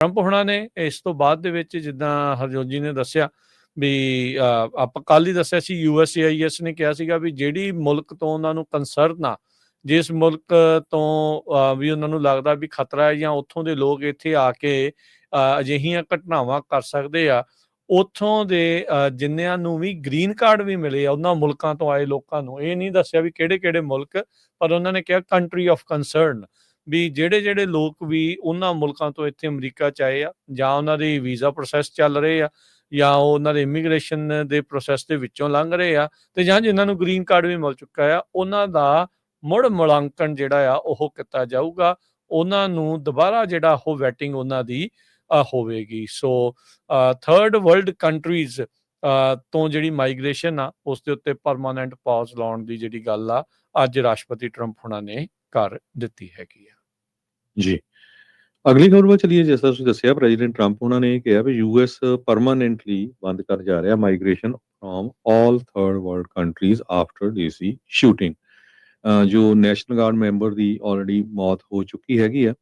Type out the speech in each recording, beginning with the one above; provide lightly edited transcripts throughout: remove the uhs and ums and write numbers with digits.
Trump ਹੁਣਾਂ ਨੇ ਇਸ ਤੋਂ ਬਾਅਦ ਦੇ ਵਿੱਚ ਜਿੱਦਾਂ ਹਰਜੋਤ ਜੀ ਨੇ ਦੱਸਿਆ ਵੀ ਆਪਾਂ ਕੱਲ੍ਹ ਹੀ ਦੱਸਿਆ ਸੀ USAIS ਨੇ ਕਿਹਾ ਸੀਗਾ ਵੀ ਜਿਹੜੀ ਮੁਲਕ ਤੋਂ ਉਹਨਾਂ ਨੂੰ ਕੰਸਰਨ ਆ, ਜਿਸ ਮੁਲਕ ਤੋਂ ਵੀ ਉਹਨਾਂ ਨੂੰ ਲੱਗਦਾ ਵੀ ਖਤਰਾ ਹੈ ਜਾਂ ਉੱਥੋਂ ਦੇ ਲੋਕ ਇੱਥੇ ਆ ਕੇ ਅਜਿਹੀਆਂ ਘਟਨਾਵਾਂ ਕਰ ਸਕਦੇ ਆ, ਉੱਥੋਂ ਦੇ ਜਿੰਨਿਆਂ ਨੂੰ ਵੀ ਗ੍ਰੀਨ ਕਾਰਡ ਵੀ ਮਿਲੇ ਆ ਉਹਨਾਂ ਮੁਲਕਾਂ ਤੋਂ ਆਏ ਲੋਕਾਂ ਨੂੰ, ਇਹ ਨਹੀਂ ਦੱਸਿਆ ਵੀ ਕਿਹੜੇ-ਕਿਹੜੇ ਮੁਲਕ, ਪਰ ਉਹਨਾਂ ਨੇ ਕਿਹਾ ਕੰਟਰੀ ਆਫ ਕੰਸਰਨ, ਵੀ ਜਿਹੜੇ ਲੋਕ ਵੀ ਉਹਨਾਂ ਮੁਲਕਾਂ ਤੋਂ ਇੱਥੇ ਅਮਰੀਕਾ 'ਚ ਆਏ ਆ ਜਾਂ ਉਹਨਾਂ ਦੀ ਵੀਜ਼ਾ ਪ੍ਰੋਸੈਸ ਚੱਲ ਰਹੇ ਆ ਜਾਂ ਉਹ ਉਹਨਾਂ ਦੇ ਇਮੀਗ੍ਰੇਸ਼ਨ ਦੇ ਪ੍ਰੋਸੈਸ ਦੇ ਵਿੱਚੋਂ ਲੰਘ ਰਹੇ ਆ ਤੇ ਜਾਂ ਜਿਨ੍ਹਾਂ ਨੂੰ ਗ੍ਰੀਨ ਕਾਰਡ ਵੀ ਮਿਲ ਚੁੱਕਾ ਆ, ਉਹਨਾਂ ਦਾ ਮੁੜ ਮੁਲਾਂਕਣ ਜਿਹੜਾ ਆ ਉਹ ਕੀਤਾ ਜਾਊਗਾ। ਉਹਨਾਂ ਨੂੰ ਦੁਬਾਰਾ ਜਿਹੜਾ ਉਹ ਵੈਟਿੰਗ ਉਹਨਾਂ ਦੀ ਹੋਵੇਗੀ। ਸੋ ਥਰਡ ਵਰਲਡ ਕੰਟਰੀਜ਼ ਤੋਂ ਜਿਹੜੀ ਮਾਈਗ੍ਰੇਸ਼ਨ ਆ ਉਸ ਦੇ ਉੱਤੇ ਪਰਮਾਨੈਂਟ ਪੌਜ਼ ਲਾਉਣ ਦੀ ਜਿਹੜੀ ਗੱਲ ਆ ਅੱਜ ਰਾਸ਼ਟਰਪਤੀ ਟਰੰਪ ਹੁਣਾਂ ਨੇ ਕਰ ਦਿੱਤੀ ਹੈਗੀ ਆ। ਜੀ, ਅਗਲੀ ਖਬਰ ਵੱਲ ਚੱਲੀਏ। ਜਿਸ ਤਰ੍ਹਾਂ ਤੁਸੀਂ ਦੱਸਿਆ, ਪ੍ਰੈਜ਼ੀਡੈਂਟ ਟਰੰਪ ਉਹਨਾਂ ਨੇ ਇਹ ਕਿਹਾ ਵੀ US ਪਰਮਾਨੈਂਟਲੀ ਬੰਦ ਕਰ ਜਾ ਰਿਹਾ migration from all third world countries after DC shooting. ਜੋ ਨੈਸ਼ਨਲ ਗਾਰਡ ਮੈਂਬਰ ਦੀ ਆਲਰੇਡੀ ਮੌਤ ਹੋ ਚੁੱਕੀ ਹੈਗੀ ਆ,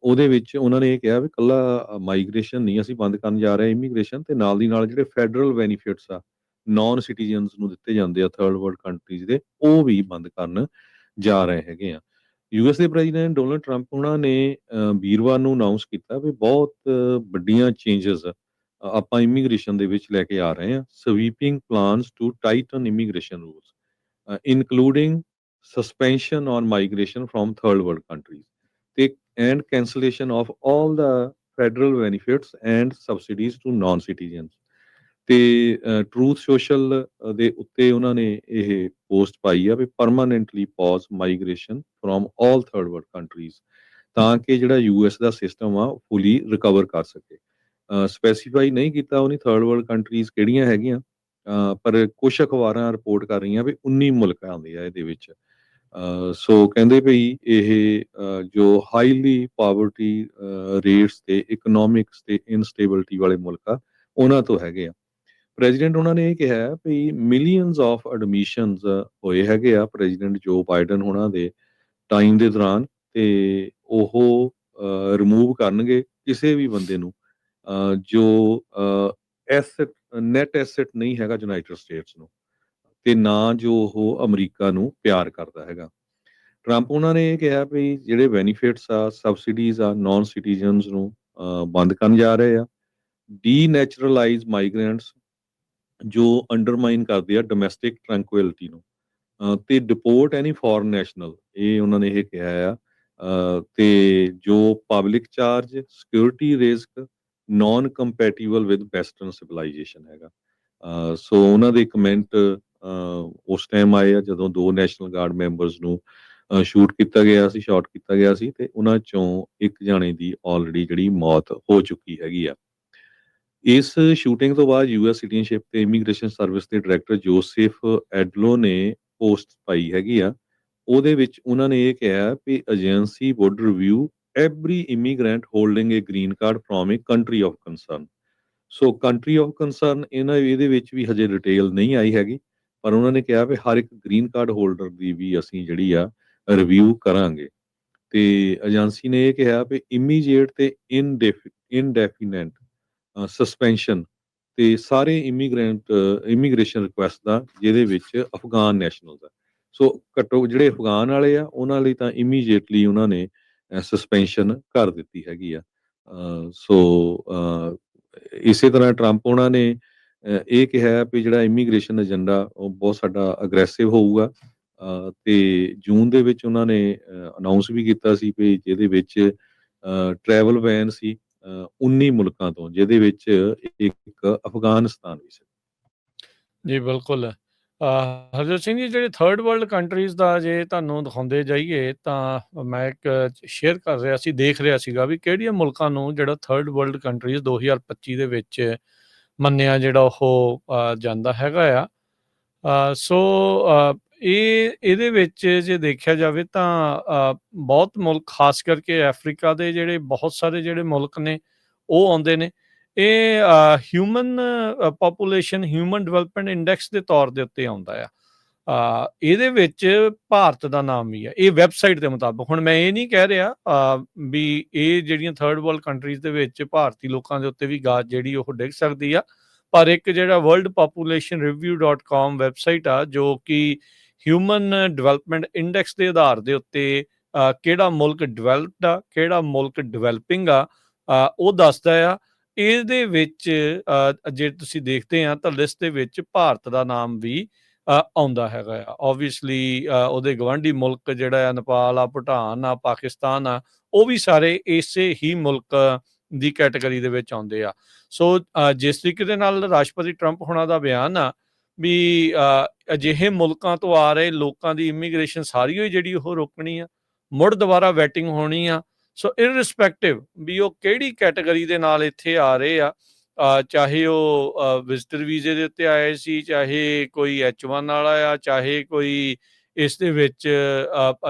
ਉਹਦੇ ਵਿੱਚ ਉਹਨਾਂ ਨੇ ਇਹ ਕਿਹਾ ਵੀ ਇਕੱਲਾ ਮਾਈਗ੍ਰੇਸ਼ਨ ਨਹੀਂ ਅਸੀਂ ਬੰਦ ਕਰਨ ਜਾ ਰਹੇ ਇਮੀਗ੍ਰੇਸ਼ਨ, ਤੇ ਨਾਲ ਦੀ ਨਾਲ ਜਿਹੜੇ ਫੈਡਰਲ ਬੈਨੀਫਿਟਸ ਆ ਨਾਨ ਸਿਟੀਜ਼ਨਸ ਨੂੰ ਦਿੱਤੇ ਜਾਂਦੇ ਆ ਥਰਡ ਵਰਲਡ ਕੰਟਰੀਜ਼ ਦੇ, ਉਹ ਵੀ ਬੰਦ ਕਰਨ ਜਾ ਰਹੇ ਹੈਗੇ ਆ। US ਦੇ ਪ੍ਰੈਜ਼ੀਡੈਂਟ ਡੋਨਲਡ ਟਰੰਪ ਉਹਨਾਂ ਨੇ ਵੀਰਵਾਰ ਨੂੰ ਅਨਾਉਂਸ ਕੀਤਾ ਵੀ ਬਹੁਤ ਵੱਡੀਆਂ ਚੇਂਜਸ ਆਪਾਂ ਇਮੀਗ੍ਰੇਸ਼ਨ ਦੇ ਵਿੱਚ ਲੈ ਕੇ ਆ ਰਹੇ ਹਾਂ। Sweeping plans to tighten immigration rules including suspension on migration from third world countries and cancellation of all the federal benefits and subsidies to non-citizens। ਤੇ ਟਰੂਥ ਸੋਸ਼ਲ ਦੇ ਉੱਤੇ ਉਹਨਾਂ ਨੇ ਇਹ ਪੋਸਟ ਪਾਈ ਆ ਵੀ permanently pause migration from all third world countries, ਤਾਂ ਕਿ ਜਿਹੜਾ US ਦਾ ਸਿਸਟਮ ਆ ਫੁਲੀ ਰਿਕਵਰ ਕਰ ਸਕੇ। ਸਪੈਸੀਫਾਈ ਨਹੀਂ ਕੀਤਾ ਉਹਨੇ ਥਰਡ ਵਰਲਡ ਕੰਟਰੀਜ਼ ਕਿਹੜੀਆਂ ਹੈਗੀਆਂ, ਪਰ ਕੁਝ ਅਖਬਾਰਾਂ ਰਿਪੋਰਟ ਕਰ ਰਹੀਆਂ ਵੀ 19 ਮੁਲਕ ਆਉਂਦੇ ਆ ਇਹਦੇ ਵਿੱਚ। ਸੋ ਕਹਿੰਦੇ ਭਈ ਇਹ ਜੋ ਹਾਈਲੀ ਪਾਵਰਟੀ ਰੇਟਸ ਤੇ ਇਕਨੋਮਿਕਸ ਤੇ ਇਨਸਟੇਬਿਲਿਟੀ ਵਾਲੇ ਮੁਲਕ ਆ ਉਹਨਾਂ ਤੋਂ ਹੈਗੇ ਆ। ਪ੍ਰੈਜ਼ੀਡੈਂਟ ਉਹਨਾਂ ਨੇ ਇਹ ਕਿਹਾ ਵੀ ਮਿਲੀਅਨਸ ਆਫ ਐਡਮਿਸ਼ਨਸ ਹੋਏ ਹੈਗੇ ਆ ਪ੍ਰੈਜ਼ੀਡੈਂਟ ਜੋ ਬਾਈਡਨ ਉਹਨਾਂ ਦੇ ਟਾਈਮ ਦੇ ਦੌਰਾਨ, ਤੇ ਉਹ ਰਿਮੂਵ ਕਰਨਗੇ ਕਿਸੇ ਵੀ ਬੰਦੇ ਨੂੰ ਜੋ ਐਸੈਟ ਨੈਟ ਐਸੈਟ ਨਹੀਂ ਹੈਗਾ ਯੂਨਾਈਟਿਡ ਸਟੇਟਸ ਨੂੰ, ਤੇ ਨਾ ਜੋ ਉਹ ਅਮਰੀਕਾ ਨੂੰ ਪਿਆਰ ਕਰਦਾ ਹੈਗਾ। ਟਰੰਪ ਉਹਨਾਂ ਨੇ ਇਹ ਕਿਹਾ ਵੀ ਜਿਹੜੇ ਬੈਨੀਫਿਟਸ ਆ ਸਬਸਿਡੀਜ਼ ਆ ਨਾਨ ਸਿਟੀਜ਼ਨਸ ਨੂੰ ਬੰਦ ਕਰਨ ਜਾ ਰਹੇ ਆ। ਡੀਨੈਚੁਰਲਾਈਜ਼ ਮਾਈਗ੍ਰੈਂਟਸ ਜੋ ਅੰਡਰਮਾਈਨ ਕਰਦੇ ਆ ਡੋਮੈਸਟਿਕ ਟ੍ਰੈਂਕੁਇਲਿਟੀ ਨੂੰ, ਤੇ ਡਿਪੋਰਟ ਐਨੀ ਫੋਰਨ ਨੈਸ਼ਨਲ, ਇਹ ਉਹਨਾਂ ਨੇ ਇਹ ਕਿਹਾ ਆ। ਤੇ ਜੋ public charge security risk non compatible with western civilization ਹੈਗਾ। ਸੋ ਉਹਨਾਂ ਦੇ ਕਮੈਂਟ ਉਸ ਟਾਈਮ ਆਏ ਆ ਜਦੋਂ 2 ਨੈਸ਼ਨਲ ਗਾਰਡ ਮੈਂਬਰਸ ਨੂੰ ਸ਼ੂਟ ਕੀਤਾ ਗਿਆ ਸੀ ਤੇ ਉਹਨਾਂ ਚੋਂ ਇੱਕ ਜਾਣੇ ਦੀ ਆਲਰੇਡੀ ਜਿਹੜੀ ਮੌਤ ਹੋ ਚੁੱਕੀ ਹੈਗੀ ਆ। ਇਸ ਸ਼ੂਟਿੰਗ ਤੋਂ ਬਾਅਦ US ਸਿਟੀਜ਼ਨਸ਼ਿਪ ਤੇ ਇਮੀਗ੍ਰੇਸ਼ਨ ਸਰਵਿਸ ਦੇ ਡਾਇਰੈਕਟਰ ਜੋਸੇਫ ਐਡਲੋ ਨੇ ਪੋਸਟ ਪਾਈ ਹੈਗੀ ਆ। ਉਹਦੇ ਵਿੱਚ ਉਹਨਾਂ ਨੇ ਇਹ ਕਿਹਾ ਵੀ agency would review every immigrant holding a green card from a country of concern. So country of concern ਇਹਦੇ ਵਿੱਚ ਵੀ ਹਜੇ ਡਿਟੇਲ ਨਹੀਂ ਆਈ ਹੈਗੀ, ਪਰ ਉਹਨਾਂ ਨੇ ਕਿਹਾ ਵੀ ਹਰ ਇੱਕ ਗ੍ਰੀਨ ਕਾਰਡ ਹੋਲਡਰ ਦੀ ਵੀ ਅਸੀਂ ਜਿਹੜੀ ਆ ਰਿਵਿਊ ਕਰਾਂਗੇ। ਤੇ ਏਜੰਸੀ ਨੇ ਇਹ ਕਿਹਾ ਵੀ ਇਮੀਡੀਏਟ ਤੇ ਇਨਡੈਫੀਨੈਂਟ ਸਸਪੈਂਸ਼ਨ ਤੇ ਸਾਰੇ ਇਮੀਗ੍ਰੇਸ਼ਨ ਰਿਕੁਐਸਟ ਦਾ, ਜਿਹਦੇ ਵਿੱਚ ਅਫਗਾਨ ਨੈਸ਼ਨਲ ਦਾ। ਸੋ ਘੱਟੋ ਜਿਹੜੇ ਅਫਗਾਨ ਵਾਲੇ ਆ ਉਹਨਾਂ ਲਈ ਤਾਂ ਇਮੀਡੀਏਟਲੀ ਉਹਨਾਂ ਨੇ ਸਸਪੈਂਸ਼ਨ ਕਰ ਦਿੱਤੀ ਹੈਗੀ ਆ। ਇਸੇ ਤਰ੍ਹਾਂ ਟਰੰਪ ਉਹਨਾਂ ਨੇ ਇਹ ਕਿਹਾ ਵੀ ਜਿਹੜਾ ਇਮੀਗ੍ਰੇਸ਼ਨ ਏਜੰਡਾ ਉਹ ਬਹੁਤ ਸਾਡਾ ਅਗਰੈਸਿਵ ਹੋਊਗਾ। ਤੇ ਜੂਨ ਦੇ ਵਿੱਚ ਉਹਨਾਂ ਨੇ ਅਨਾਉਂਸ ਵੀ ਕੀਤਾ ਸੀ ਵੀ ਜਿਹਦੇ ਵਿੱਚ ਟਰੈਵਲ ਬੈਨ ਸੀ 19 ਮੁਲਕਾਂ ਤੋਂ, ਜਿਹਦੇ ਵਿੱਚ ਇੱਕ ਅਫਗਾਨਿਸਤਾਨ ਵੀ ਸੀ। ਜੀ ਬਿਲਕੁਲ। ਹਰਜੋਤ ਸਿੰਘ ਜੀ, ਜਿਹੜੇ ਥਰਡ ਵਰਲਡ ਕੰਟਰੀਜ਼ ਦਾ ਜੇ ਤੁਹਾਨੂੰ ਦਿਖਾਉਂਦੇ ਜਾਈਏ ਤਾਂ ਮੈਂ ਇੱਕ ਸ਼ੇਅਰ ਕਰ ਰਿਹਾ ਸੀ, ਦੇਖ ਰਿਹਾ ਸੀਗਾ ਵੀ ਕਿਹੜੀਆਂ ਮੁਲਕਾਂ ਨੂੰ ਜਿਹੜਾ ਥਰਡ ਵਰਲਡ ਕੰਟਰੀਜ਼ 2025 ਦੇ ਵਿੱਚ ਮੰਨਿਆ ਜਿਹੜਾ ਉਹ ਜਾਂਦਾ ਹੈਗਾ ਆ। ਸੋ ਇਹਦੇ ਵਿੱਚ ਜੇ ਦੇਖਿਆ ਜਾਵੇ ਤਾਂ ਬਹੁਤ ਮੁਲਕ, ਖਾਸ ਕਰਕੇ ਅਫਰੀਕਾ ਦੇ ਜਿਹੜੇ ਬਹੁਤ ਸਾਰੇ ਜਿਹੜੇ ਮੁਲਕ ਨੇ ਉਹ ਆਉਂਦੇ ਨੇ। ਇਹ human population human development index ਦੇ ਤੌਰ ਦੇ ਉੱਤੇ ਆਉਂਦਾ ਆ। ਇਹਦੇ ਵਿੱਚ ਭਾਰਤ ਦਾ ਨਾਮ ਵੀ ਆ, ਇਹ ਵੈਬਸਾਈਟ ਦੇ ਮੁਤਾਬਕ। ਹੁਣ ਮੈਂ ਇਹ ਨਹੀਂ ਕਹਿ ਰਿਹਾ ਵੀ ਇਹ ਜਿਹੜੀਆਂ ਥਰਡ ਵਰਲਡ ਕੰਟਰੀਜ਼ ਦੇ ਵਿੱਚ ਭਾਰਤੀ ਲੋਕਾਂ ਦੇ ਉੱਤੇ ਵੀ ਗਾਜ ਜਿਹੜੀ ਉਹ ਡਿੱਗ ਸਕਦੀ ਆ, ਪਰ ਇੱਕ ਜਿਹੜਾ ਵਰਲਡ ਪਾਪੂਲੇਸ਼ਨ ਰਿਵਿਊ.com ਵੈਬਸਾਈਟ ਆ, ਜੋ ਕਿ ਹਿਊਮਨ ਡਿਵੈਲਪਮੈਂਟ ਇੰਡੈਕਸ ਦੇ ਆਧਾਰ ਦੇ ਉੱਤੇ ਕਿਹੜਾ ਮੁਲਕ ਡਿਵੈਲਪਡ ਆ, ਕਿਹੜਾ ਮੁਲਕ ਡਿਵੈਲਪਿੰਗ ਆ, ਉਹ ਦੱਸਦਾ ਆ। ਇਹਦੇ ਵਿੱਚ ਜੇ ਤੁਸੀਂ ਦੇਖਦੇ ਆ ਤਾਂ ਲਿਸਟ ਦੇ ਵਿੱਚ ਭਾਰਤ ਦਾ ਨਾਮ ਵੀ ਆਉਂਦਾ ਹੈਗਾ ਆ। ਓਬਵੀਅਸਲੀ ਉਹਦੇ ਗਵਾਂਢੀ ਮੁਲਕ ਜਿਹੜਾ ਆ, ਨੇਪਾਲ ਆ, ਭੂਟਾਨ ਆ, ਪਾਕਿਸਤਾਨ ਆ, ਉਹ ਵੀ ਸਾਰੇ ਇਸੇ ਹੀ ਮੁਲਕ ਦੀ ਕੈਟਾਗਰੀ ਦੇ ਵਿੱਚ ਆਉਂਦੇ ਆ। ਸੋ ਜਿਸ ਤਰੀਕੇ ਦੇ ਨਾਲ ਰਾਸ਼ਟਰਪਤੀ ਟਰੰਪ ਹੋਣਾ ਦਾ ਬਿਆਨ ਆ ਵੀ ਅਜਿਹੇ ਮੁਲਕਾਂ ਤੋਂ ਆ ਰਹੇ ਲੋਕਾਂ ਦੀ ਇਮੀਗ੍ਰੇਸ਼ਨ ਸਾਰੀ ਹੋਈ ਜਿਹੜੀ ਉਹ ਰੋਕਣੀ ਆ, ਮੁੜ ਦੁਬਾਰਾ ਵੈਟਿੰਗ ਹੋਣੀ ਆ। ਸੋ ਇਰਰਿਸਪੈਕਟਿਵ ਵੀ ਉਹ ਕਿਹੜੀ ਕੈਟਾਗਰੀ ਦੇ ਨਾਲ ਇੱਥੇ ਆ ਰਹੇ ਆ, ਚਾਹੇ ਉਹ ਵਿਜ਼ਟਰ ਵੀਜ਼ੇ ਦੇ ਉੱਤੇ ਆਏ ਸੀ, ਚਾਹੇ ਕੋਈ H1 ਵਾਲਾ ਆ, ਚਾਹੇ ਕੋਈ ਇਸ ਦੇ ਵਿੱਚ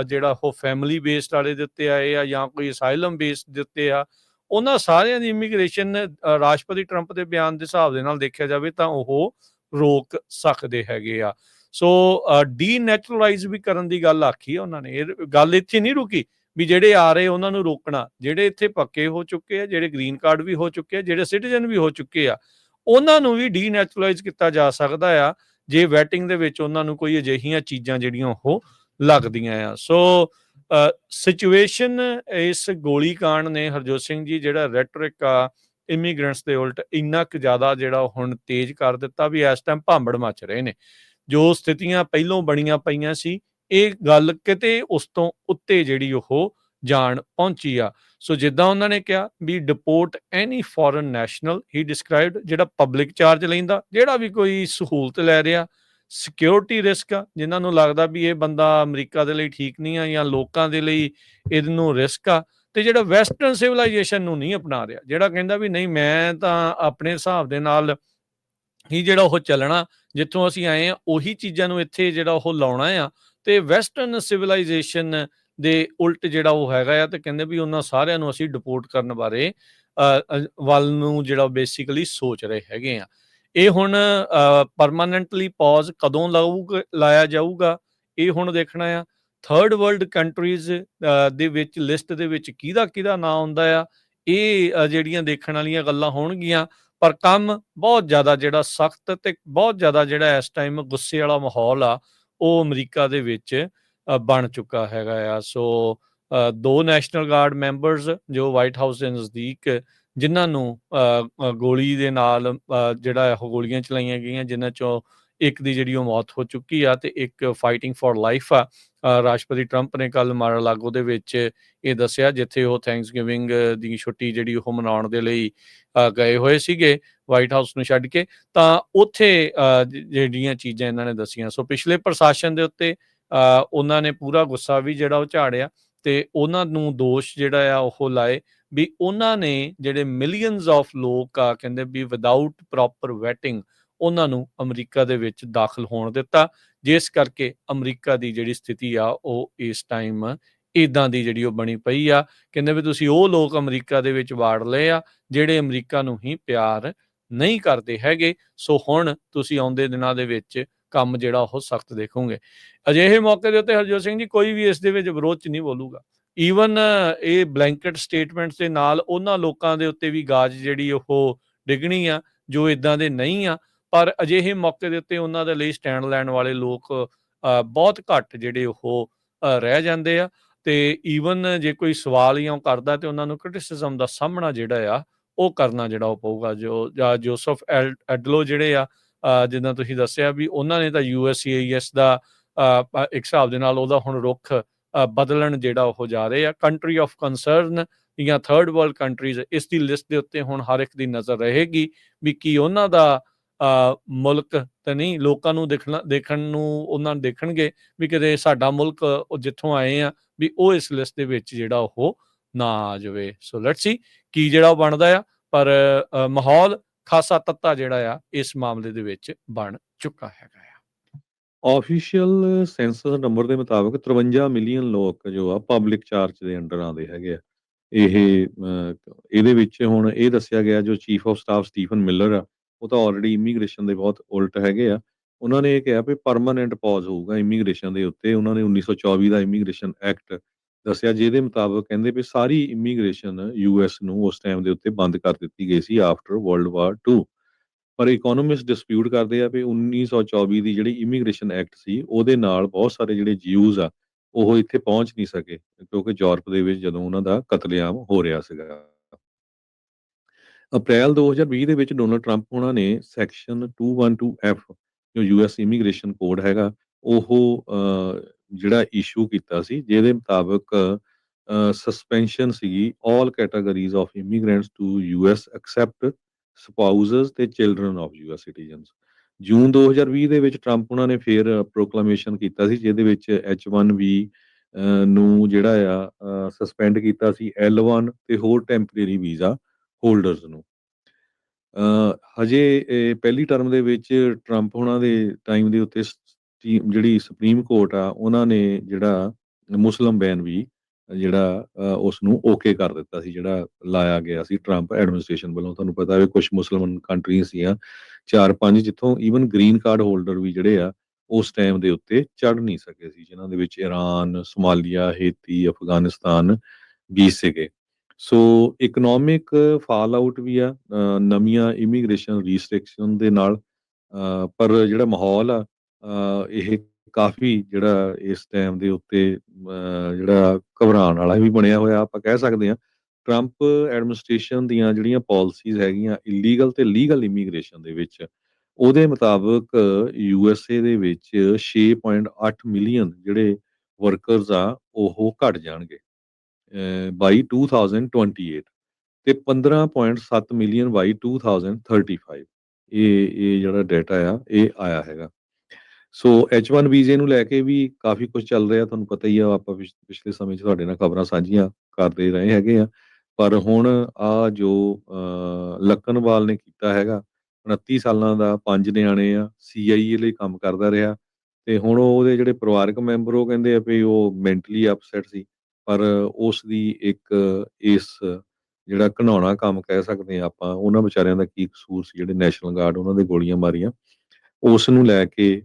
ਜਿਹੜਾ ਉਹ ਫੈਮਿਲੀ ਬੇਸਡ ਵਾਲੇ ਦੇ ਉੱਤੇ ਆਏ ਆ, ਜਾਂ ਕੋਈ ਅਸਾਈਲਮ ਬੇਸਡ ਦੇ ਉੱਤੇ ਆ, ਉਹਨਾਂ ਸਾਰਿਆਂ ਦੀ ਇਮੀਗ੍ਰੇਸ਼ਨ ਰਾਸ਼ਟਰਪਤੀ ਟਰੰਪ ਦੇ ਬਿਆਨ ਦੇ ਹਿਸਾਬ ਦੇ ਨਾਲ ਦੇਖਿਆ ਜਾਵੇ ਤਾਂ ਉਹ ਰੋਕ ਸਕਦੇ ਹੈਗੇ ਆ। ਸੋ ਡੀਨੈਚੁਰਲਾਈਜ਼ ਵੀ ਕਰਨ ਦੀ ਗੱਲ ਆਖੀ ਆ ਉਹਨਾਂ ਨੇ। ਇਹ ਗੱਲ ਇੱਥੇ ਨਹੀਂ ਰੁਕੀ ਵੀ ਜਿਹੜੇ ਆ ਰਹੇ ਉਹਨਾਂ ਨੂੰ ਰੋਕਣਾ। ਜਿਹੜੇ ਇੱਥੇ ਪੱਕੇ ਹੋ ਚੁੱਕੇ ਆ, ਜਿਹੜੇ ਗ੍ਰੀਨ ਕਾਰਡ ਵੀ ਹੋ ਚੁੱਕੇ ਆ, ਜਿਹੜੇ ਸਿਟੀਜ਼ਨ ਵੀ ਹੋ ਚੁੱਕੇ ਆ, ਉਹਨਾਂ ਨੂੰ ਵੀ ਡੀਨੈਚੁਰਲਾਈਜ਼ ਕੀਤਾ ਜਾ ਸਕਦਾ ਆ ਜੇ ਵੈਟਿੰਗ ਦੇ ਵਿੱਚ ਉਹਨਾਂ ਨੂੰ ਕੋਈ ਅਜਿਹੀਆਂ ਚੀਜ਼ਾਂ ਜਿਹੜੀਆਂ ਉਹ ਲੱਗਦੀਆਂ ਆ। ਸੋ ਸਿਚੁਏਸ਼ਨ ਇਸ ਗੋਲੀकांड ਨੇ ਹਰਜੋਤ ਸਿੰਘ ਜੀ ਜਿਹੜਾ ਰੈਟਰਿਕ ਆ ਇਮੀਗ੍ਰੈਂਟਸ ਦੇ ਉਲਟ ਇੰਨਾ ਕੁ ਜ਼ਿਆਦਾ ਜਿਹੜਾ ਹੁਣ ਤੇਜ਼ ਕਰ ਦਿੱਤਾ ਵੀ ਇਸ ਟਾਈਮ ਭਾਂਬੜ ਮਚ ਰਹੇ ਨੇ। ਜੋ ਸਥਿਤੀਆਂ ਪਹਿਲੋਂ ਬਣੀਆਂ ਪਈਆਂ ਸੀ, ਇਹ ਗੱਲ ਕਿਤੇ ਉਸ ਤੋਂ ਉੱਤੇ ਜਿਹੜੀ ਉਹ ਜਾਣ ਪਹੁੰਚੀ ਆ। ਸੋ ਜਿੱਦਾਂ ਉਹਨਾਂ ਨੇ ਕਿਹਾ ਵੀ ਡਿਪੋਰਟ ਐਨੀ ਫੋਰਨ ਨੈਸ਼ਨਲ, ਹੀ ਡਿਸਕ੍ਰਾਈਬਡ, ਜਿਹੜਾ ਪਬਲਿਕ ਚਾਰਜ ਲੈਂਦਾ, ਜਿਹੜਾ ਵੀ ਕੋਈ ਸਹੂਲਤ ਲੈ ਰਿਹਾ, ਸਿਕਿਉਰਿਟੀ ਰਿਸਕ ਆ, ਜਿਨ੍ਹਾਂ ਨੂੰ ਲੱਗਦਾ ਵੀ ਇਹ ਬੰਦਾ ਅਮਰੀਕਾ ਦੇ ਲਈ ਠੀਕ ਨਹੀਂ ਆ ਜਾਂ ਲੋਕਾਂ ਦੇ ਲਈ ਇਹਨੂੰ ਰਿਸਕ ਆ, ਤੇ ਜਿਹੜਾ ਵੈਸਟਰਨ ਸਿਵਲਾਈਜੇਸ਼ਨ ਨੂੰ ਨਹੀਂ ਅਪਣਾ ਰਿਹਾ, ਜਿਹੜਾ ਕਹਿੰਦਾ ਵੀ ਨਹੀਂ ਮੈਂ ਤਾਂ ਆਪਣੇ ਹਿਸਾਬ ਦੇ ਨਾਲ ਹੀ ਜਿਹੜਾ ਉਹ ਚੱਲਣਾ, ਜਿੱਥੋਂ ਅਸੀਂ ਆਏ ਆ ਉਹੀ ਚੀਜ਼ਾਂ ਨੂੰ ਇੱਥੇ ਜਿਹੜਾ ਉਹ ਲਾਉਣਾ ਆ, ਤੇ ਵੈਸਟਰਨ ਸਿਵਲਾਈਜੇਸ਼ਨ ਦੇ ਉਲਟ ਜਿਹੜਾ ਉਹ ਹੈਗਾ ਆ, ਤੇ ਕਹਿੰਦੇ ਵੀ ਉਹਨਾਂ ਸਾਰਿਆਂ ਨੂੰ ਅਸੀਂ ਡਿਪੋਰਟ ਕਰਨ ਬਾਰੇ ਵੱਲ ਨੂੰ ਜਿਹੜਾ ਬੇਸਿਕਲੀ ਸੋਚ ਰਹੇ ਹੈਗੇ ਆ। ਇਹ ਹੁਣ ਪਰਮਾਨੈਂਟਲੀ ਪੌਜ਼ ਕਦੋਂ ਲਾਇਆ ਜਾਊਗਾ, ਇਹ ਹੁਣ ਦੇਖਣਾ ਆ। ਥਰਡ ਵਰਲਡ ਕੰਟਰੀਜ਼ ਦੇ ਵਿੱਚ ਲਿਸਟ ਦੇ ਵਿੱਚ ਕਿਹਦਾ ਨਾਂ ਆਉਂਦਾ ਆ, ਇਹ ਜਿਹੜੀਆਂ ਦੇਖਣ ਵਾਲੀਆਂ ਗੱਲਾਂ ਹੋਣਗੀਆਂ। ਪਰ ਕੰਮ ਬਹੁਤ ਜ਼ਿਆਦਾ ਜਿਹੜਾ ਸਖਤ ਤੇ ਬਹੁਤ ਜ਼ਿਆਦਾ ਜਿਹੜਾ ਇਸ ਟਾਈਮ ਗੁੱਸੇ ਵਾਲਾ ਮਾਹੌਲ ਆ, ਉਹ ਅਮਰੀਕਾ ਦੇ ਵਿੱਚ ਬਣ ਚੁੱਕਾ ਹੈਗਾ ਆ। ਸੋ 2 ਨੈਸ਼ਨਲ ਗਾਰਡ ਮੈਂਬਰਸ ਜੋ ਵਾਈਟ ਹਾਊਸ ਦੇ ਨਜ਼ਦੀਕ, ਜਿਨ੍ਹਾਂ ਨੂੰ ਗੋਲੀ ਦੇ ਨਾਲ ਜਿਹੜਾ ਉਹ ਗੋਲੀਆਂ ਚਲਾਈਆਂ ਗਈਆਂ, ਜਿਨ੍ਹਾਂ ਚੋਂ ਇੱਕ ਦੀ ਜਿਹੜੀ ਉਹ ਮੌਤ ਹੋ ਚੁੱਕੀ ਆ ਤੇ ਇੱਕ ਫਾਈਟਿੰਗ ਫॉर ਲਾਈਫ ਆ। ਰਾਸ਼ਟਰਪਤੀ ਟਰੰਪ ਨੇ ਕੱਲ ਮਾਰ-ਆ-ਲਾਗੋ ਦੇ ਵਿੱਚ ਇਹ ਦੱਸਿਆ, ਜਿੱਥੇ ਉਹ ਥੈਂਕਸਗਿਵਿੰਗ ਦੀ ਛੁੱਟੀ ਜਿਹੜੀ ਉਹ ਮਨਾਉਣ ਦੇ ਲਈ ਗਏ ਹੋਏ ਸੀਗੇ ਵਾਈਟ ਹਾਊਸ ਨੂੰ ਛੱਡ ਕੇ, ਤਾਂ ਉੱਥੇ ਜਿਹੜੀਆਂ ਚੀਜ਼ਾਂ ਇਹਨਾਂ ਨੇ ਦੱਸੀਆਂ। ਸੋ ਪਿਛਲੇ ਪ੍ਰਸ਼ਾਸਨ ਦੇ ਉੱਤੇ ਉਹਨਾਂ ਨੇ ਪੂਰਾ ਗੁੱਸਾ ਵੀ ਜਿਹੜਾ ਉਹ ਝਾੜਿਆ, ਤੇ ਉਹਨਾਂ ਨੂੰ ਦੋਸ਼ ਜਿਹੜਾ ਆ ਉਹ ਲਾਏ ਵੀ ਉਹਨਾਂ ਨੇ ਜਿਹੜੇ ਮਿਲੀਅਨਸ ਆਫ ਲੋਕ ਆ, ਕਹਿੰਦੇ ਵੀ ਵਿਦਆਊਟ ਪ੍ਰੋਪਰ ਵੈਟਿੰਗ ਉਹਨਾਂ ਨੂੰ ਅਮਰੀਕਾ ਦੇ ਵਿੱਚ ਦਾਖਲ ਹੋਣ ਦਿੱਤਾ, ਜਿਸ ਕਰਕੇ ਅਮਰੀਕਾ ਦੀ ਜਿਹੜੀ ਸਥਿਤੀ ਆ ਉਹ ਇਸ ਟਾਈਮ ਇੱਦਾਂ ਦੀ ਜਿਹੜੀ ਉਹ ਬਣੀ ਪਈ ਆ। ਕਹਿੰਦੇ ਵੀ ਤੁਸੀਂ ਉਹ ਲੋਕ ਅਮਰੀਕਾ ਦੇ ਵਿੱਚ ਵਾੜ ਲਏ ਆ ਜਿਹੜੇ ਅਮਰੀਕਾ ਨੂੰ ਹੀ ਪਿਆਰ ਨਹੀਂ ਕਰਦੇ ਹੈਗੇ। ਸੋ ਹੁਣ ਤੁਸੀਂ ਆਉਂਦੇ ਦਿਨਾਂ ਦੇ ਵਿੱਚ ਕੰਮ ਜਿਹੜਾ ਉਹ ਸਖਤ ਦੇਖੋਗੇ। ਅਜਿਹੇ ਮੌਕੇ ਦੇ ਉੱਤੇ ਹਰਜੋਤ ਸਿੰਘ ਜੀ ਕੋਈ ਵੀ ਇਸ ਦੇ ਵਿੱਚ ਵਿਰੋਧ 'ਚ ਨਹੀਂ ਬੋਲੂਗਾ। ਈਵਨ ਇਹ ਬਲੈਂਕਟ ਸਟੇਟਮੈਂਟਸ ਦੇ ਨਾਲ ਉਹਨਾਂ ਲੋਕਾਂ ਦੇ ਉੱਤੇ ਵੀ ਗਾਜ ਜਿਹੜੀ ਉਹ ਡਿੱਗਣੀ ਆ ਜੋ ਇੱਦਾਂ ਦੇ ਨਹੀਂ ਆ, ਪਰ ਅਜਿਹੇ ਮੌਕੇ ਦੇ ਉੱਤੇ ਉਹਨਾਂ ਦੇ ਲਈ ਸਟੈਂਡ ਲੈਣ ਵਾਲੇ ਲੋਕ ਬਹੁਤ ਘੱਟ ਜਿਹੜੇ ਉਹ ਰਹਿ ਜਾਂਦੇ ਆ। ਤੇ ਈਵਨ ਜੇ ਕੋਈ ਸਵਾਲ ਜਾਂ ਉਹ ਕਰਦਾ ਤੇ ਉਹਨਾਂ ਨੂੰ ਕ੍ਰਿਟਿਸਿਜ਼ਮ ਦਾ ਸਾਹਮਣਾ ਜਿਹੜਾ ਆ ਉਹ ਕਰਨਾ ਜਿਹੜਾ ਉਹ ਪਊਗਾ। ਜੋਸਫ ਐਡਲੋ ਜਿਹੜੇ ਆ, ਜਿੱਦਾਂ ਤੁਸੀਂ ਦੱਸਿਆ ਵੀ ਉਹਨਾਂ ਨੇ ਤਾਂ USCIS ਦਾ ਇੱਕ ਹਿਸਾਬ ਦੇ ਨਾਲ ਉਹਦਾ ਹੁਣ ਰੁੱਖ ਬਦਲਣ ਜਿਹੜਾ ਉਹ ਜਾ ਰਹੇ ਆ। ਕੰਟਰੀ ਆਫ ਕੰਸਰਨ ਜਾਂ ਥਰਡ ਵਰਲਡ ਕੰਟਰੀਜ਼, ਇਸ ਦੀ ਲਿਸਟ ਦੇ ਉੱਤੇ ਹੁਣ ਹਰ ਇੱਕ ਦੀ ਨਜ਼ਰ ਰਹੇਗੀ ਵੀ ਕੀ ਉਹਨਾਂ ਦਾ ਮੁਲਕ ਤਾਂ ਨਹੀਂ, ਲੋਕਾਂ ਨੂੰ ਦੇਖਣ ਨੂੰ ਉਹਨਾਂ ਦੇਖਣਗੇ ਵੀ ਕਿਤੇ ਸਾਡਾ ਮੁਲਕ ਉਹ ਜਿੱਥੋਂ ਆਏ ਆ ਵੀ ਉਹ ਇਸ ਲਿਸਟ ਦੇ ਵਿੱਚ ਜਿਹੜਾ ਉਹ ਨਾ ਆ ਜਾਵੇ। ਸੋ ਲੈਟਸ ਸੀ ਕੀ ਜਿਹੜਾ ਉਹ ਬਣਦਾ ਆ, ਪਰ ਮਾਹੌਲ ਖਾਸਾ ਤੱਤਾ ਜਿਹੜਾ ਆ ਇਸ ਮਾਮਲੇ ਦੇ ਵਿੱਚ ਬਣ ਚੁੱਕਾ ਹੈਗਾ ਆ। ਆਫੀਸ਼ੀਅਲ ਸੈਂਸਸ ਨੰਬਰ ਦੇ ਮੁਤਾਬਕ 53 ਮਿਲੀਅਨ ਲੋਕ ਜੋ ਆ ਪਬਲਿਕ ਚਾਰਜ ਦੇ ਅੰਡਰ ਆਉਂਦੇ ਹੈਗੇ ਆ। ਇਹਦੇ ਵਿੱਚ ਹੁਣ ਇਹ ਦੱਸਿਆ ਗਿਆ ਜੋ chief of staff Stephen Miller ਆ, ਉਹ ਤਾਂ ਆਲਰੇਡੀ ਇਮੀਗ੍ਰੇਸ਼ਨ ਦੇ ਬਹੁਤ ਉਲਟ ਹੈਗੇ ਆ। ਉਹਨਾਂ ਨੇ ਇਹ ਕਿਹਾ ਵੀ ਪਰਮਾਨੈਂਟ ਪੌਜ਼ ਹੋਊਗਾ ਇਮੀਗ੍ਰੇਸ਼ਨ ਦੇ ਉੱਤੇ। ਉਹਨਾਂ ਨੇ 1924 ਦਾ ਇਮੀਗ੍ਰੇਸ਼ਨ ਐਕਟ ਦੱਸਿਆ, ਜਿਹਦੇ ਮੁਤਾਬਕ ਕਹਿੰਦੇ ਵੀ ਸਾਰੀ ਇਮੀਗ੍ਰੇਸ਼ਨ ਯੂਐਸ ਨੂੰ ਉਸ ਟਾਈਮ ਦੇ ਉੱਤੇ ਬੰਦ ਕਰ ਦਿੱਤੀ ਗਈ ਸੀ ਆਫਟਰ ਵਰਲਡ ਵਾਰ 2। ਪਰ ਇਕਨੋਮਿਸਟ ਡਿਸਪਿਊਟ ਕਰਦੇ ਆ ਵੀ 1924 ਦੀ ਜਿਹੜੀ ਇਮੀਗ੍ਰੇਸ਼ਨ ਐਕਟ ਸੀ ਉਹਦੇ ਨਾਲ ਬਹੁਤ ਸਾਰੇ ਜਿਹੜੇ ਜਿਊਜ਼ ਆ ਉਹ ਇੱਥੇ ਪਹੁੰਚ ਨਹੀਂ ਸਕੇ, ਕਿਉਂਕਿ ਯੂਰਪ ਦੇ ਵਿੱਚ ਜਦੋਂ ਉਹਨਾਂ ਦਾ ਕਤਲੇਆਮ ਹੋ ਰਿਹਾ ਸੀਗਾ। ਅਪ੍ਰੈਲ 2020 ਦੇ ਵਿੱਚ ਡੋਨਲਡ ਟਰੰਪ ਉਹਨਾਂ ਨੇ ਸੈਕਸ਼ਨ 212F ਜੋ ਯੂਐਸ ਇਮੀਗ੍ਰੇਸ਼ਨ ਕੋਡ ਹੈਗਾ ਉਹ ਜਿਹੜਾ ਇਸ਼ੂ ਕੀਤਾ ਸੀ, ਜਿਹਦੇ ਮੁਤਾਬਕ ਸਸਪੈਂਸ਼ਨ ਸੀਗੀ all categories of immigrants to US except spouses ਤੇ children of US citizens. June 2020 ਦੇ ਵਿੱਚ ਟਰੰਪ ਉਹਨਾਂ ਨੇ ਫੇਰ ਪ੍ਰੋਕਲਾਮੇਸ਼ਨ ਕੀਤਾ ਸੀ, ਜਿਹਦੇ ਵਿੱਚ H1B ਨੂੰ ਜਿਹੜਾ ਆ ਸਸਪੈਂਡ ਕੀਤਾ ਸੀ, L1 ਤੇ ਹੋਰ ਟੈਂਪਰੇਰੀ ਵੀਜ਼ਾ ਹੋਲਡਰਸ ਨੂੰ। ਹਜੇ ਪਹਿਲੀ ਟਰਮ ਦੇ ਵਿੱਚ ਟਰੰਪ ਉਹਨਾਂ ਦੇ ਟਾਈਮ ਦੇ ਉੱਤੇ ਜਿਹੜੀ ਸੁਪਰੀਮ ਕੋਰਟ ਆ ਉਹਨਾਂ ਨੇ ਜਿਹੜਾ ਮੁਸਲਿਮ ਬੈਨ ਵੀ ਜਿਹੜਾ ਉਸ ਨੂੰ ਓਕੇ ਕਰ ਦਿੱਤਾ ਸੀ, ਜਿਹੜਾ ਲਾਇਆ ਗਿਆ ਸੀ ਟਰੰਪ ਐਡਮਿਨਿਸਟ੍ਰੇਸ਼ਨ ਵੱਲੋਂ। ਤੁਹਾਨੂੰ ਪਤਾ ਹੈ ਕੁਝ ਮੁਸਲਮਾਨ ਕੰਟਰੀਜ਼ ਸੀਆਂ 4-5 ਜਿੱਥੋਂ ਈਵਨ ਗ੍ਰੀਨ ਕਾਰਡ ਹੋਲਡਰ ਵੀ ਜਿਹੜੇ ਆ ਉਸ ਟਾਈਮ ਦੇ ਉੱਤੇ ਚੜ ਨਹੀਂ ਸਕੇ ਸੀ, ਜਿਨ੍ਹਾਂ ਦੇ ਵਿੱਚ ਈਰਾਨ, ਸੋਮਾਲੀਆ, ਹੇਤੀ, ਅਫਗਾਨਿਸਤਾਨ ਵੀ ਸੀਗੇ। ਸੋ ਇਕਨੋਮਿਕ ਫਾਲ ਆਊਟ ਵੀ ਆ ਨਵੀਆਂ ਇਮੀਗ੍ਰੇਸ਼ਨ ਰੀਸਟ੍ਰਿਕਸ਼ਨ ਦੇ ਨਾਲ, ਪਰ ਜਿਹੜਾ ਮਾਹੌਲ ਆ ਇਹ ਕਾਫੀ ਜਿਹੜਾ ਇਸ ਟਾਈਮ ਦੇ ਉੱਤੇ ਜਿਹੜਾ ਘਬਰਾਉਣ ਵਾਲਾ ਵੀ ਬਣਿਆ ਹੋਇਆ ਆਪਾਂ ਕਹਿ ਸਕਦੇ ਹਾਂ। ਟਰੰਪ ਐਡਮਿਨਿਸਟ੍ਰੇਸ਼ਨ ਦੀਆਂ ਜਿਹੜੀਆਂ ਪਾਲਿਸੀਜ਼ ਹੈਗੀਆਂ ਇਲੀਗਲ ਤੇ ਲੀਗਲ ਇਮੀਗ੍ਰੇਸ਼ਨ ਦੇ ਵਿੱਚ, ਉਹਦੇ ਮੁਤਾਬਕ USA ਦੇ ਵਿੱਚ 6.8 ਮਿਲੀਅਨ ਜਿਹੜੇ ਵਰਕਰਸ ਆ ਉਹ ਘਟ ਜਾਣਗੇ ਬਾਈ 2028 ਤੇ 15.7 ਮਿਲੀਅਨ ਬਾਈ 2035। ਇਹ ਜਿਹੜਾ ਡਾਟਾ ਆ ਇਹ ਆਇਆ ਹੈਗਾ। ਸੋ H1 ਵੀਜ਼ੇ ਨੂੰ ਲੈ ਕੇ ਵੀ ਕਾਫੀ ਕੁਝ ਚੱਲ ਰਿਹਾ, ਤੁਹਾਨੂੰ ਪਤਾ ਹੀ ਆ, ਆਪਾਂ ਪਿਛਲੇ ਸਮੇਂ 'ਚ ਤੁਹਾਡੇ ਨਾਲ ਖਬਰਾਂ ਸਾਂਝੀਆਂ ਕਰਦੇ ਰਹੇ ਹੈਗੇ ਆ। ਪਰ ਹੁਣ ਆ ਜੋ ਲੱਕਨਵਾਲ ਨੇ ਕੀਤਾ ਹੈਗਾ, 29 ਸਾਲਾਂ ਦਾ, 5 ਨਿਆਣੇ ਆ, CIA ਲਈ ਕੰਮ ਕਰਦਾ ਰਿਹਾ ਤੇ ਹੁਣ ਉਹਦੇ ਜਿਹੜੇ ਪਰਿਵਾਰਕ ਮੈਂਬਰ ਉਹ ਕਹਿੰਦੇ ਆ ਵੀ ਉਹ ਮੈਂਟਲੀ ਅਪਸੈਟ ਸੀ। ਪਰ ਉਸ ਦੀ ਇੱਕ ਇਸ ਜਿਹੜਾ ਘਿਨਾਉਣਾ ਕੰਮ ਕਹਿ ਸਕਦੇ ਆ ਆਪਾਂ, ਉਹਨਾਂ ਵਿਚਾਰਿਆਂ ਦਾ ਕੀ ਕਸੂਰ ਸੀ ਜਿਹੜੇ ਨੈਸ਼ਨਲ ਗਾਰਡ ਉਹਨਾਂ ਦੇ ਗੋਲੀਆਂ ਮਾਰੀਆਂ, ਉਸ ਨੂੰ ਲੈ ਕੇ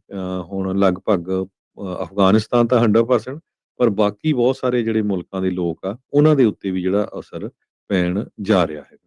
ਹੁਣ ਲਗਭਗ ਅਫਗਾਨਿਸਤਾਨ ਤਾਂ 100%, ਪਰ ਬਾਕੀ ਬਹੁਤ ਸਾਰੇ ਜਿਹੜੇ ਮੁਲਕਾਂ ਦੇ ਲੋਕ ਆ ਉਹਨਾਂ ਦੇ ਉੱਤੇ ਵੀ ਜਿਹੜਾ ਅਸਰ ਪੈਣ ਜਾ ਰਿਹਾ ਹੈ।